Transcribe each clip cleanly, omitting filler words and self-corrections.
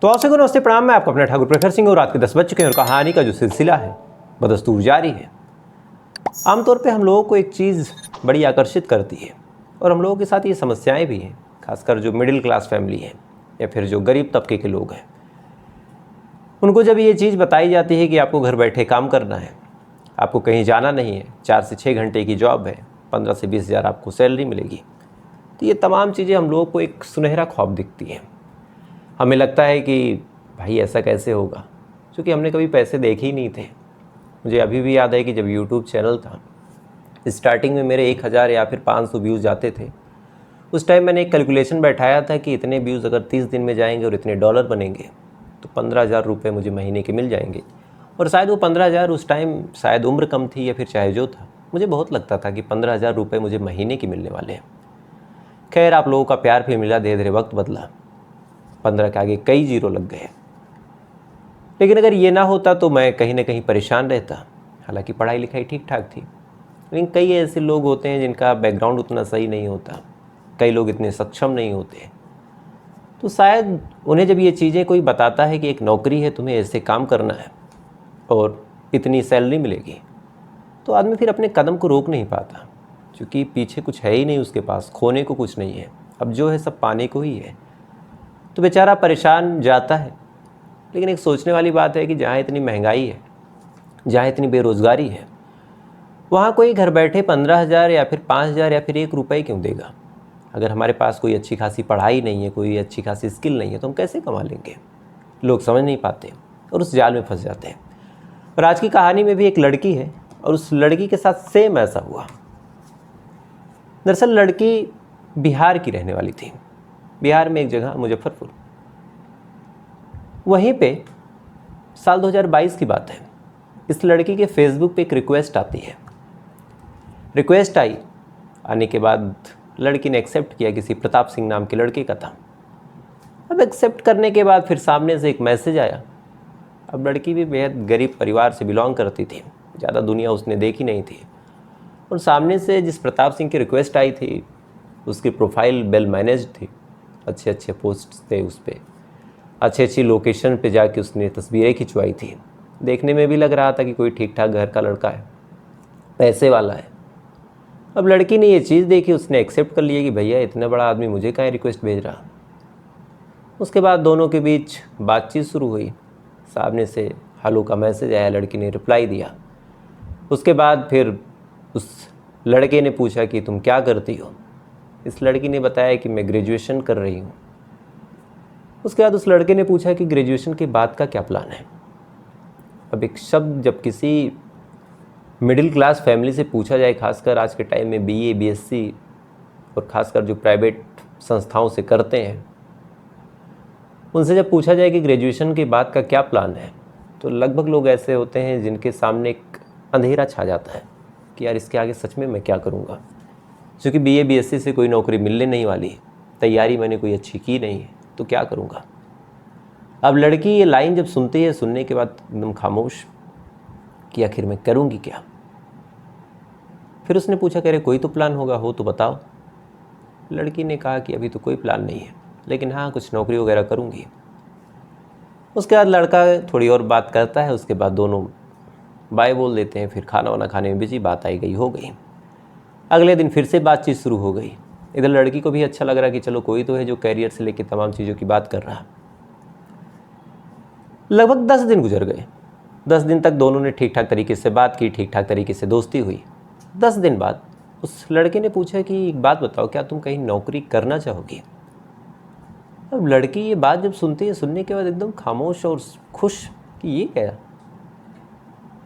तो आप सबको नमस्ते प्रणाम। मैं आपका अपना ठाकुर प्रखर सिंह और रात के 10 बज चुके हैं और कहानी का जो सिलसिला है बदस्तूर जारी है। आमतौर पे हम लोगों को एक चीज़ बड़ी आकर्षित करती है और हम लोगों के साथ ये समस्याएं भी हैं, खासकर जो मिडिल क्लास फैमिली है या फिर जो गरीब तबके के लोग हैं। उनको जब ये चीज़ बताई जाती है कि आपको घर बैठे काम करना है, आपको कहीं जाना नहीं है, 4 से 6 घंटे की जॉब है, 15 से 20 हज़ार आपको सैलरी मिलेगी, तो ये तमाम चीज़ें हम लोगों को एक सुनहरा ख्वाब दिखती हैं। हमें लगता है कि भाई ऐसा कैसे होगा, क्योंकि हमने कभी पैसे देखे ही नहीं थे। मुझे अभी भी याद है कि जब यूट्यूब चैनल था, स्टार्टिंग में मेरे 1000 या फिर 500 व्यूज़ जाते थे। उस टाइम मैंने एक कैलकुलेशन बैठाया था कि इतने व्यूज़ अगर 30 दिन में जाएंगे और इतने डॉलर बनेंगे तो 15,000 रुपये मुझे महीने के मिल जाएंगे। और शायद वो 15,000 उस टाइम शायद उम्र कम थी या फिर चाहे जो था, मुझे बहुत लगता था कि 15,000 रुपये मुझे महीने के मिलने वाले हैं। खैर, आप लोगों का प्यार फिर मिला, धीरे धीरे वक्त बदला, 15 के आगे कई जीरो लग गए। लेकिन अगर ये ना होता तो मैं कहीं ना कहीं परेशान रहता। हालांकि पढ़ाई लिखाई ठीक ठाक थी, लेकिन कई ऐसे लोग होते हैं जिनका बैकग्राउंड उतना सही नहीं होता, कई लोग इतने सक्षम नहीं होते। तो शायद उन्हें जब ये चीज़ें कोई बताता है कि एक नौकरी है, तुम्हें ऐसे काम करना है और इतनी सैलरी मिलेगी, तो आदमी फिर अपने कदम को रोक नहीं पाता, क्योंकि पीछे कुछ है ही नहीं उसके पास, खोने को कुछ नहीं है। अब जो है सब पाने को ही है। तो बेचारा परेशान जाता है। लेकिन एक सोचने वाली बात है कि जहाँ इतनी महंगाई है, जहाँ इतनी बेरोज़गारी है, वहाँ कोई घर बैठे 15,000 या फिर 5,000 या फिर 1 रुपये क्यों देगा। अगर हमारे पास कोई अच्छी खासी पढ़ाई नहीं है, कोई अच्छी खासी स्किल नहीं है, तो हम कैसे कमा लेंगे। लोग समझ नहीं पाते और उस जाल में फंस जाते हैं। और आज की कहानी में भी एक लड़की है और उस लड़की के साथ सेम ऐसा हुआ। दरअसल लड़की बिहार की रहने वाली थी, बिहार में एक जगह मुजफ्फरपुर। वहीं पे साल 2022 की बात है, इस लड़की के फेसबुक पे एक रिक्वेस्ट आती है। रिक्वेस्ट आई, आने के बाद लड़की ने एक्सेप्ट किया, किसी प्रताप सिंह नाम के लड़के का था। अब एक्सेप्ट करने के बाद फिर सामने से एक मैसेज आया। अब लड़की भी बेहद गरीब परिवार से बिलोंग करती थी, ज़्यादा दुनिया उसने देखी नहीं थी। और सामने से जिस प्रताप सिंह की रिक्वेस्ट आई थी, उसकी प्रोफाइल वेल मैनेज थी, अच्छे अच्छे पोस्ट थे उस पर, अच्छी अच्छी लोकेशन पे जाके उसने तस्वीरें खिंचवाई थी। देखने में भी लग रहा था कि कोई ठीक ठाक घर का लड़का है, पैसे वाला है। अब लड़की ने ये चीज़ देखी, उसने एक्सेप्ट कर लिया कि भैया इतना बड़ा आदमी मुझे काहे रिक्वेस्ट भेज रहा। उसके बाद दोनों के बीच बातचीत शुरू हुई। सामने से हेलो का मैसेज आया, लड़की ने रिप्लाई दिया। उसके बाद फिर उस लड़के ने पूछा कि तुम क्या करती हो। इस लड़की ने बताया कि मैं ग्रेजुएशन कर रही हूँ। उसके बाद उस लड़के ने पूछा कि ग्रेजुएशन के बाद का क्या प्लान है। अब एक शब्द जब किसी मिडिल क्लास फैमिली से पूछा जाए, खासकर आज के टाइम में बीए बीएससी और खासकर जो प्राइवेट संस्थाओं से करते हैं, उनसे जब पूछा जाए कि ग्रेजुएशन के बाद का क्या प्लान है, तो लगभग लोग ऐसे होते हैं जिनके सामने एक अंधेरा छा जाता है कि यार इसके आगे सच में मैं क्या करूँगा, क्योंकि बीए बीएससी से कोई नौकरी मिलने नहीं वाली, तैयारी मैंने कोई अच्छी की नहीं है, तो क्या करूँगा। अब लड़की ये लाइन जब सुनती है, सुनने के बाद एकदम खामोश कि आखिर मैं करूँगी क्या। फिर उसने पूछा, कह रहे कोई तो प्लान होगा, हो तो बताओ। लड़की ने कहा कि अभी तो कोई प्लान नहीं है, लेकिन हाँ कुछ नौकरी वगैरह करूँगी। उसके बाद लड़का थोड़ी और बात करता है, उसके बाद दोनों बाय बोल देते हैं। फिर खाना वाना खाने में बिजी, बात आई गई हो गई। अगले दिन फिर से बातचीत शुरू हो गई। इधर लड़की को भी अच्छा लग रहा कि चलो कोई तो है जो कैरियर से लेकर तमाम चीज़ों की बात कर रहा। लगभग 10 दिन गुजर गए। 10 दिन तक दोनों ने ठीक ठाक तरीके से बात की, ठीक ठाक तरीके से दोस्ती हुई। 10 दिन बाद उस लड़के ने पूछा कि एक बात बताओ, क्या तुम कहीं नौकरी करना चाहोगी। अब लड़की ये बात जब सुनती है, सुनने के बाद एकदम खामोश और खुश कि ये क्या,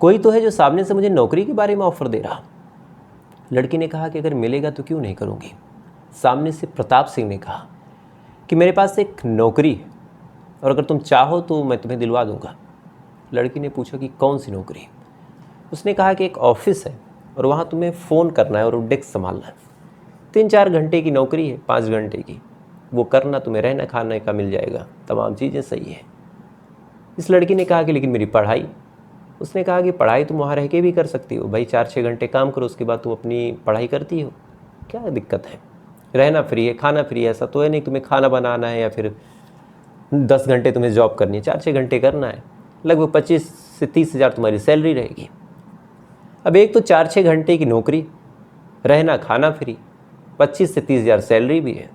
कोई तो है जो सामने से मुझे नौकरी के बारे में ऑफर दे रहा। लड़की ने कहा कि अगर मिलेगा तो क्यों नहीं करूँगी। सामने से प्रताप सिंह ने कहा कि मेरे पास एक नौकरी है और अगर तुम चाहो तो मैं तुम्हें दिलवा दूंगा। लड़की ने पूछा कि कौन सी नौकरी। उसने कहा कि एक ऑफिस है और वहाँ तुम्हें फ़ोन करना है और डेस्क संभालना है। 3-4 घंटे की नौकरी है, 5 घंटे की, वो करना, तुम्हें रहना खाने का मिल जाएगा, तमाम चीज़ें सही है। इस लड़की ने कहा कि लेकिन मेरी पढ़ाई। उसने कहा कि पढ़ाई तुम वहाँ रह के भी कर सकती हो भाई, 4-6 घंटे काम करो, उसके बाद तुम अपनी पढ़ाई करती हो, क्या दिक्कत है। रहना फ्री है, खाना फ्री है, ऐसा तो है नहीं तुम्हें खाना बनाना है या फिर 10 घंटे तुम्हें जॉब करनी है, 4-6 घंटे करना है, लगभग 25 से 30 हज़ार तुम्हारी सैलरी रहेगी। अब एक तो 4-6 घंटे की नौकरी, रहना खाना फ्री, 25 से 30 हज़ार सैलरी भी है,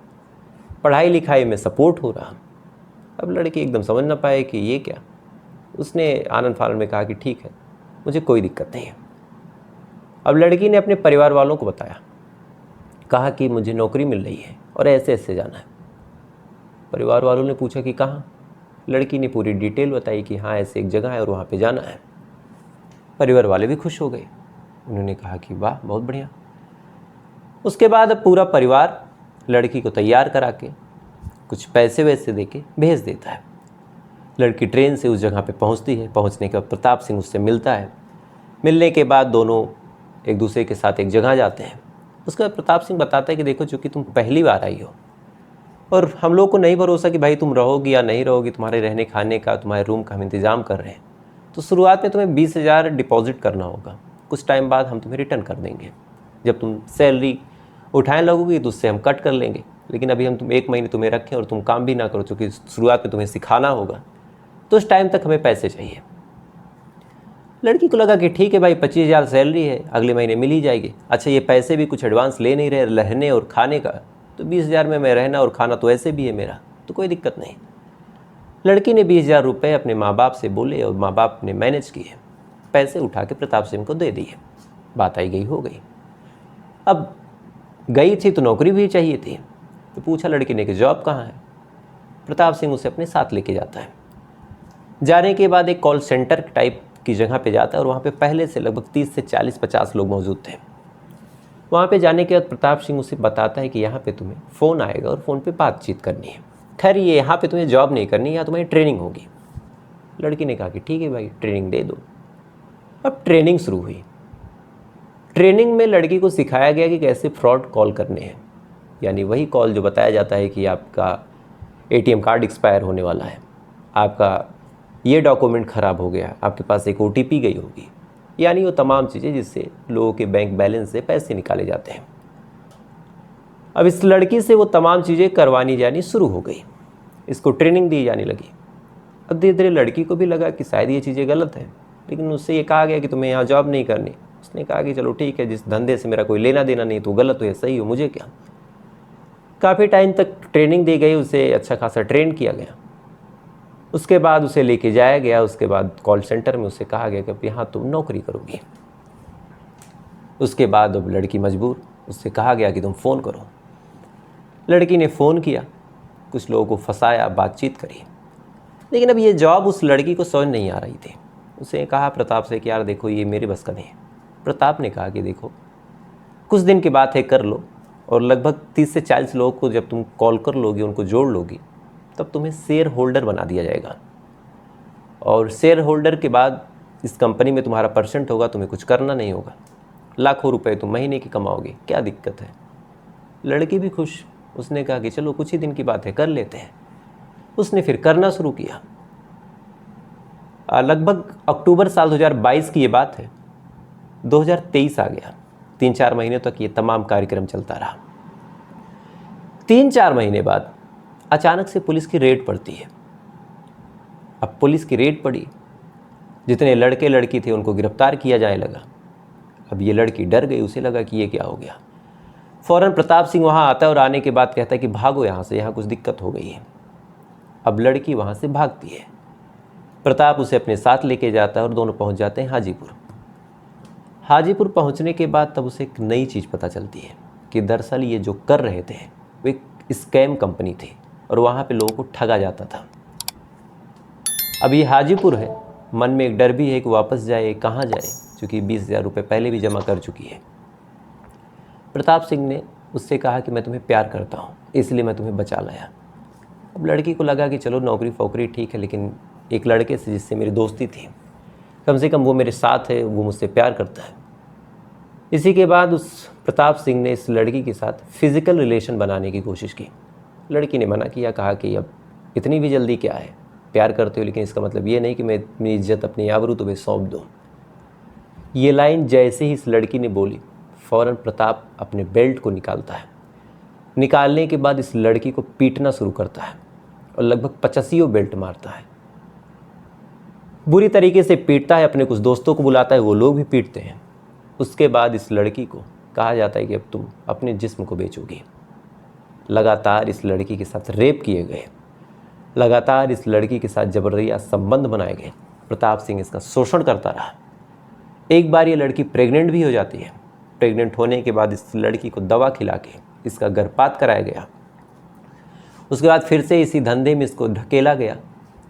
पढ़ाई लिखाई में सपोर्ट हो रहा। अब लड़की एकदम समझ ना पाए कि ये क्या। उसने आनंद फानन में कहा कि ठीक है, मुझे कोई दिक्कत नहीं है। अब लड़की ने अपने परिवार वालों को बताया, कहा कि मुझे नौकरी मिल रही है और ऐसे ऐसे जाना है। परिवार वालों ने पूछा कि कहाँ। लड़की ने पूरी डिटेल बताई कि हाँ ऐसे एक जगह है और वहाँ पे जाना है। परिवार वाले भी खुश हो गए, उन्होंने कहा कि वाह बहुत बढ़िया। उसके बाद अब पूरा परिवार लड़की को तैयार करा के कुछ पैसे वैसे दे के भेज देता है। लड़की ट्रेन से उस जगह पे पहुंचती है। पहुंचने के बाद प्रताप सिंह उससे मिलता है। मिलने के बाद दोनों एक दूसरे के साथ एक जगह जाते हैं। उसके बाद प्रताप सिंह बताता है कि देखो चूँकि तुम पहली बार आई हो और हम लोग को नहीं भरोसा कि भाई तुम रहोगी या नहीं रहोगी, तुम्हारे रहने खाने का, तुम्हारे रूम का हम इंतज़ाम कर रहे हैं, तो शुरुआत में तुम्हें 20,000 डिपॉजिट करना होगा। कुछ टाइम बाद हम तुम्हें रिटर्न कर देंगे। जब तुम सैलरी उठाने लगोगी तो उससे हम कट कर लेंगे, लेकिन अभी हम 1 महीने तुम्हें रखें और तुम काम भी ना करो, क्योंकि शुरुआत में तुम्हें सिखाना होगा, तो उस टाइम तक हमें पैसे चाहिए। लड़की को लगा कि ठीक है भाई, 25,000 सैलरी है, अगले महीने मिल ही जाएगी। अच्छा ये पैसे भी कुछ एडवांस ले नहीं रहे रहने और खाने का, तो 20,000 में मैं रहना और खाना तो ऐसे भी है मेरा, तो कोई दिक्कत नहीं। लड़की ने 20,000 रुपये अपने माँ बाप से बोले और माँ बाप ने मैनेज किए, पैसे उठा के प्रताप सिंह को दे दिए। बात आई गई हो गई। अब गई थी तो नौकरी भी चाहिए थी, तो पूछा लड़की ने कि जॉब कहाँ है। प्रताप सिंह उसे अपने साथ लेके जाता है। जाने के बाद एक कॉल सेंटर टाइप की जगह पे जाता है और वहाँ पे पहले से लगभग 30 से 40-50 लोग मौजूद थे। वहाँ पे जाने के बाद प्रताप सिंह उसे बताता है कि यहाँ पे तुम्हें फ़ोन आएगा और फ़ोन पे बातचीत करनी है। खैर ये यहाँ पे तुम्हें जॉब नहीं करनी, यहाँ तुम्हारी ट्रेनिंग होगी। लड़की ने कहा कि ठीक है भाई, ट्रेनिंग दे दो। अब ट्रेनिंग शुरू हुई। ट्रेनिंग में लड़की को सिखाया गया कि कैसे फ्रॉड कॉल करने हैं, यानी वही कॉल जो बताया जाता है कि आपका ATM कार्ड एक्सपायर होने वाला है, आपका ये डॉक्यूमेंट ख़राब हो गया, आपके पास एक OTP गई होगी, यानी वो तमाम चीज़ें जिससे लोगों के बैंक बैलेंस से पैसे निकाले जाते हैं। अब इस लड़की से वो तमाम चीज़ें करवानी जानी शुरू हो गई, इसको ट्रेनिंग दी जाने लगी। अब धीरे धीरे लड़की को भी लगा कि शायद ये चीज़ें गलत हैं, लेकिन उससे ये कहा गया कि तुम्हें यहाँ जॉब नहीं करनी। उसने कहा कि चलो ठीक है, जिस धंधे से मेरा कोई लेना देना नहीं, तो गलत हो या सही हो मुझे क्या। काफ़ी टाइम तक ट्रेनिंग दी गई, उसे अच्छा खासा ट्रेन किया गया। उसके बाद उसे लेके जाया गया। उसके बाद कॉल सेंटर में उसे कहा गया कि यहाँ तुम नौकरी करोगी। उसके बाद अब लड़की मजबूर, उससे कहा गया कि तुम फ़ोन करो। लड़की ने फ़ोन किया, कुछ लोगों को फंसाया, बातचीत करी, लेकिन अब ये जॉब उस लड़की को समझ नहीं आ रही थी। उसे कहा प्रताप से कि यार देखो ये मेरे बस का नहीं है। प्रताप ने कहा कि देखो कुछ दिन की बात है, कर लो, और लगभग 30 से 40 लोगों को जब तुम कॉल कर लोगी, उनको जोड़ लोगी, तब तुम्हें शेयर होल्डर बना दिया जाएगा, और शेयर होल्डर के बाद इस कंपनी में तुम्हारा परसेंट होगा, तुम्हें कुछ करना नहीं होगा, लाखों रुपए तुम महीने की कमाओगे, क्या दिक्कत है। लड़की भी खुश, उसने कहा कि चलो कुछ ही दिन की बात है, कर लेते हैं। उसने फिर करना शुरू किया। लगभग अक्टूबर साल 2022 की ये बात है। 2023 आ गया। 3-4 महीने तक ये तमाम कार्यक्रम चलता रहा। 3-4 महीने बाद अचानक से पुलिस की रेड पड़ती है। अब पुलिस की रेड पड़ी, जितने लड़के लड़की थे उनको गिरफ्तार किया जाने लगा। अब ये लड़की डर गई, उसे लगा कि ये क्या हो गया। फ़ौरन प्रताप सिंह वहाँ आता है और आने के बाद कहता है कि भागो यहाँ से, यहाँ कुछ दिक्कत हो गई है। अब लड़की वहाँ से भागती है। प्रताप उसे अपने साथ लेके जाता है और दोनों पहुँच जाते हैं हाजीपुर। हाजीपुर पहुँचने के बाद तब उसे एक नई चीज़ पता चलती है कि दरअसल ये जो कर रहे थे वो एक स्कैम कंपनी थी और वहाँ पे लोगों को ठगा जाता था। अब ये हाजीपुर है, मन में एक डर भी है कि वापस जाए, कहाँ जाए, क्योंकि 20,000 रुपये पहले भी जमा कर चुकी है। प्रताप सिंह ने उससे कहा कि मैं तुम्हें प्यार करता हूँ, इसलिए मैं तुम्हें बचा लाया। अब लड़की को लगा कि चलो नौकरी फोकरी ठीक है, लेकिन एक लड़के से जिससे मेरी दोस्ती थी, कम से कम वो मेरे साथ है, वो मुझसे प्यार करता है। इसी के बाद उस प्रताप सिंह ने इस लड़की के साथ फिज़िकल रिलेशन बनाने की कोशिश की। लड़की ने मना किया, कहा कि अब इतनी भी जल्दी क्या है, प्यार करते हो, लेकिन इसका मतलब ये नहीं कि मैं अपनी इज्जत, अपनी आबरू तुम्हें सौंप दूँ। ये लाइन जैसे ही इस लड़की ने बोली, फ़ौरन प्रताप अपने बेल्ट को निकालता है। निकालने के बाद इस लड़की को पीटना शुरू करता है और लगभग 85 बेल्ट मारता है, बुरी तरीके से पीटता है। अपने कुछ दोस्तों को बुलाता है, वो लोग भी पीटते हैं। उसके बाद इस लड़की को कहा जाता है कि अब तुम अपने जिस्म को बेचोगी। लगातार इस लड़की के साथ रेप किए गए, लगातार इस लड़की के साथ जबरदस्ती संबंध बनाए गए। प्रताप सिंह इसका शोषण करता रहा। एक बार ये लड़की प्रेग्नेंट भी हो जाती है। प्रेग्नेंट होने के बाद इस लड़की को दवा खिला के इसका गर्भपात कराया गया। उसके बाद फिर से इसी धंधे में इसको ढकेला गया।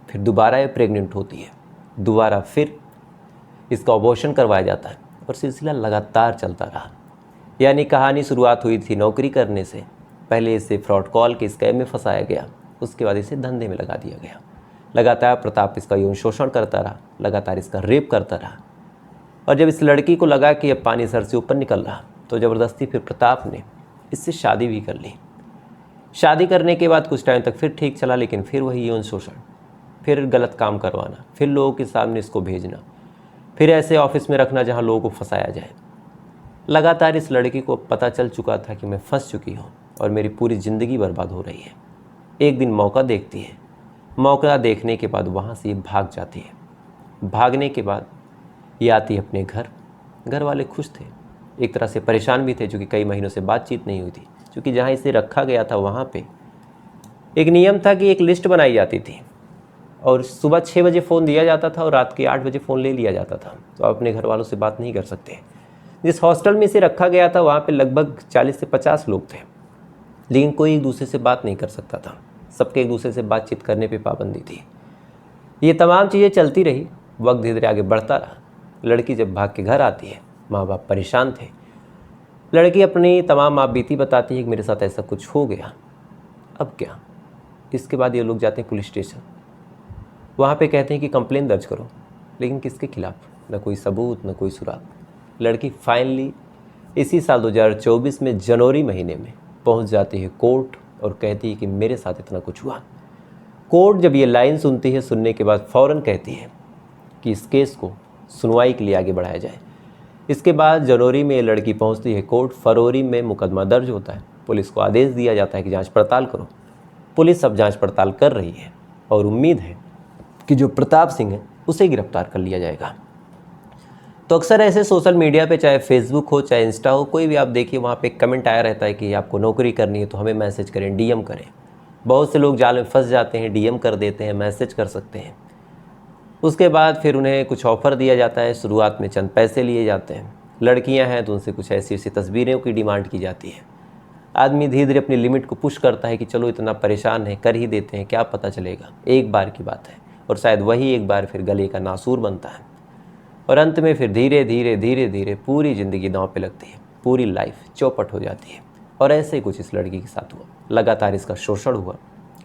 फिर दोबारा ये प्रेग्नेंट होती है, दोबारा फिर इसका अबॉर्शन करवाया जाता है और सिलसिला लगातार चलता रहा। यानी कहानी शुरुआत हुई थी नौकरी करने से। पहले इसे फ्रॉड कॉल के स्कैम में फंसाया गया, उसके बाद इसे धंधे में लगा दिया गया। लगातार प्रताप इसका यौन शोषण करता रहा, लगातार इसका रेप करता रहा। और जब इस लड़की को लगा कि अब पानी सर से ऊपर निकल रहा, तो ज़बरदस्ती फिर प्रताप ने इससे शादी भी कर ली। शादी करने के बाद कुछ टाइम तक फिर ठीक चला, लेकिन फिर वही यौन शोषण, फिर गलत काम करवाना, फिर लोगों के सामने इसको भेजना, फिर ऐसे ऑफिस में रखना जहाँ लोगों को फंसाया जाए। लगातार इस लड़की को पता चल चुका था कि मैं फंस चुकी हूँ और मेरी पूरी ज़िंदगी बर्बाद हो रही है। एक दिन मौका देखती है, मौका देखने के बाद वहाँ से ये भाग जाती है। भागने के बाद ये आती है अपने घर। घर वाले खुश थे, एक तरह से परेशान भी थे, क्योंकि कई महीनों से बातचीत नहीं हुई थी। क्योंकि जहाँ इसे रखा गया था वहाँ पे एक नियम था कि एक लिस्ट बनाई जाती थी और सुबह 6 बजे फ़ोन दिया जाता था और रात के 8 बजे फ़ोन ले लिया जाता था। तो आप अपने घर वालों से बात नहीं कर सकते। जिस हॉस्टल में इसे रखा गया था वहाँ पे लगभग 40 से 50 लोग थे, लेकिन कोई एक दूसरे से बात नहीं कर सकता था। सबके एक दूसरे से बातचीत करने पे पाबंदी थी। ये तमाम चीज़ें चलती रही, वक्त धीरे धीरे आगे बढ़ता रहा। लड़की जब भाग के घर आती है, माँ बाप परेशान थे। लड़की अपनी तमाम आपबीती बताती है कि मेरे साथ ऐसा कुछ हो गया, अब क्या। इसके बाद ये लोग जाते हैं पुलिस स्टेशन। वहाँ पे कहते हैं कि कंप्लेन दर्ज करो, लेकिन किसके खिलाफ? न कोई सबूत, न कोई सुराग। लड़की फाइनली इसी साल 2024 में जनवरी महीने में पहुँच जाती है कोर्ट और कहती है कि मेरे साथ इतना कुछ हुआ। कोर्ट जब ये लाइन सुनती है, सुनने के बाद फ़ौरन कहती है कि इस केस को सुनवाई के लिए आगे बढ़ाया जाए। इसके बाद जनवरी में ये लड़की पहुंचती है कोर्ट। फरवरी में मुकदमा दर्ज होता है। पुलिस को आदेश दिया जाता है कि जांच पड़ताल करो। पुलिस अब जांच पड़ताल कर रही है और उम्मीद है कि जो प्रताप सिंह है उसे गिरफ्तार कर लिया जाएगा। तो अक्सर ऐसे सोशल मीडिया पे, चाहे फेसबुक हो चाहे इंस्टा हो, कोई भी आप देखिए वहाँ पे कमेंट आया रहता है कि आपको नौकरी करनी है तो हमें मैसेज करें, डीएम करें। बहुत से लोग जाल में फंस जाते हैं, डीएम कर देते हैं, मैसेज कर सकते हैं। उसके बाद फिर उन्हें कुछ ऑफ़र दिया जाता है, शुरुआत में चंद पैसे लिए जाते हैं। लड़कियां हैं तो उनसे कुछ ऐसी ऐसी तस्वीरों की डिमांड की जाती है। आदमी धीरे धीरे अपनी लिमिट को पुश करता है कि चलो इतना परेशान है, कर ही देते हैं, क्या पता चलेगा, एक बार की बात है। और शायद वही एक बार फिर गले का नासूर बनता है और अंत में फिर धीरे धीरे धीरे धीरे पूरी ज़िंदगी दांव पे लगती है, पूरी लाइफ चौपट हो जाती है। और ऐसे ही कुछ इस लड़की के साथ हुआ। लगातार इसका शोषण हुआ,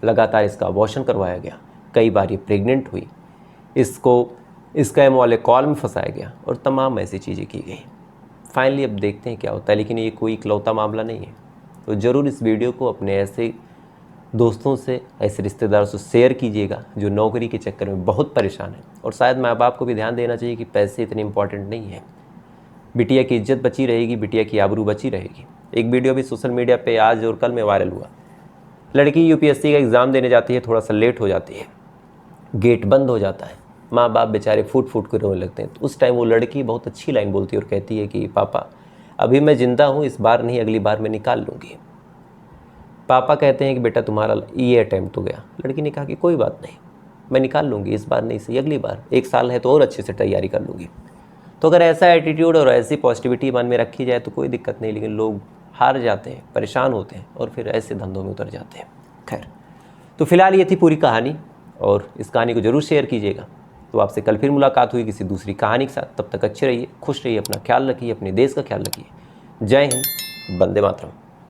लगातार इसका अबॉर्शन करवाया गया, कई बार ये प्रेग्नेंट हुई, इसको स्कैम वाले कॉल में फंसाया गया और तमाम ऐसी चीज़ें की गई। फाइनली अब देखते हैं क्या होता है, लेकिन ये कोई इकलौता मामला नहीं है। तो ज़रूर इस वीडियो को अपने ऐसे दोस्तों से, ऐसे रिश्तेदारों से शेयर कीजिएगा जो नौकरी के चक्कर में बहुत परेशान है। और शायद माँ बाप को भी ध्यान देना चाहिए कि पैसे इतने इंपॉर्टेंट नहीं है। बिटिया की इज्जत बची रहेगी, बिटिया की आबरू बची रहेगी। एक वीडियो भी सोशल मीडिया पे आज और कल में वायरल हुआ। लड़की यूपीएससी का एग्ज़ाम देने जाती है, थोड़ा सा लेट हो जाती है, गेट बंद हो जाता है, माँ बाप बेचारे फूट फूट कर रोने लगते हैं। तो उस टाइम वो लड़की बहुत अच्छी लाइन बोलती है और कहती है कि पापा अभी मैं ज़िंदा हूँ, इस बार नहीं अगली बार मैं निकाल लूँगी। पापा कहते हैं कि बेटा तुम्हारा ये अटैम्प्ट हो गया। लड़की ने कहा कि कोई बात नहीं, मैं निकाल लूँगी, इस बार नहीं सही अगली बार, 1 साल है तो और अच्छे से तैयारी कर लूँगी। तो अगर ऐसा एटीट्यूड और ऐसी पॉजिटिविटी मन में रखी जाए तो कोई दिक्कत नहीं, लेकिन लोग हार जाते हैं, परेशान होते हैं और फिर ऐसे धंधों में उतर जाते हैं। खैर, तो फिलहाल ये थी पूरी कहानी और इस कहानी को ज़रूर शेयर कीजिएगा। तो आपसे कल फिर मुलाकात हुई किसी दूसरी कहानी के साथ। तब तक अच्छे रहिए, खुश रहिए, अपना ख्याल रखिए, अपने देश का ख्याल रखिए। जय हिंद, वंदे मातरम।